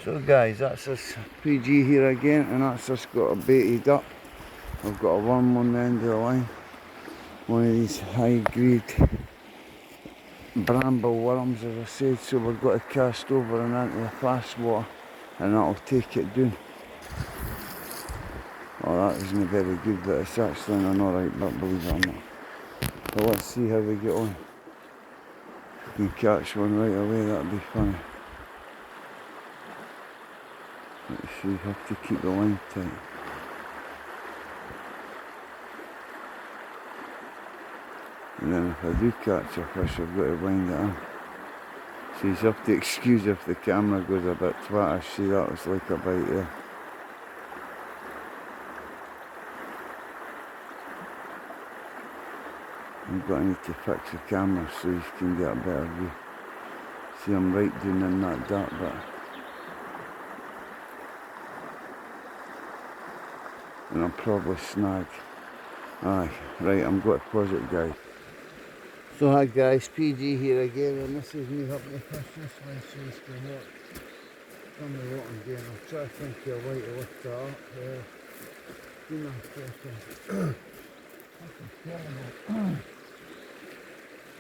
So guys, that's us PG here again, and that's us got a baited up. I've got a worm on the end of the line. One of these high grade bramble worms, as I said, so we've got to cast over and into the fast water and that'll take it down. Oh, that isn't very good, but it's actually an alright bit, believe it or not. But let's see how we get on. If we can catch one right away, that'd be funny. Let's see, have to keep the line tight. And then if I do catch a fish, I've got to wind it in. So you have to excuse if the camera goes a bit twattish. See, that was like a bite there. I'm going to need to fix the camera so you can get a better view. See, I'm right down in that dark bit. And I'll probably snag. Aye, right, I'm going to pause it, guys. So hi guys, PG here again, and this is me helping the fish this way so it's going to work. From the rotten again, I'll try to think of a way to lift that up. Do my second. This is terrible.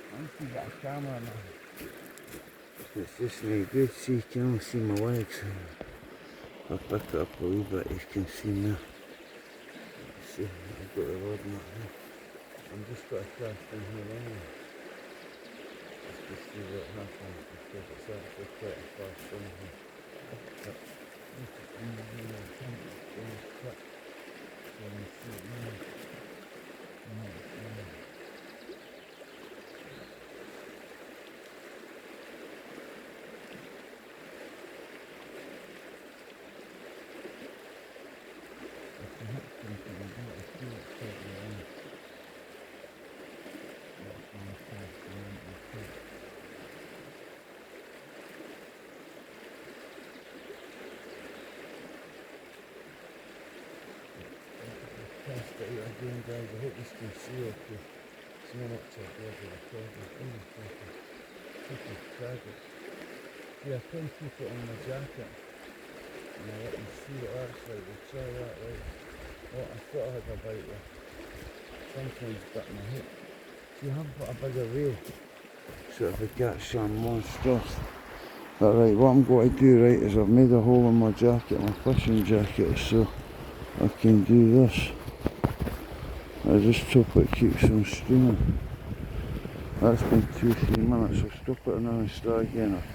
I need to get a camera now. It's just no good, see, you can only see my legs. I'll pick it up a wee bit, you can see now. Let's see, I've got the rod knot here. I'm just got to cast in here anyway. Just to see what happens, because it's actually quite a fast thing here. But look at the video, I think it's going to cut. So I can see it now. Test it out again, guys. I hope you can see okay. It's not up to a bit of a problem. See, I can keep it on my jacket. And I let you see what that's like. We'll try that, right? Oh, I thought I had a bite there. Sometimes bit my hook. See, I haven't got a bigger reel. So if I catch some monsters. But right, what I'm going to do, right, is I've made a hole in my jacket, my fishing jacket, so I can do this. I just hope it keeps on streaming. That's been 2-3 minutes. I'll stop it now and start again.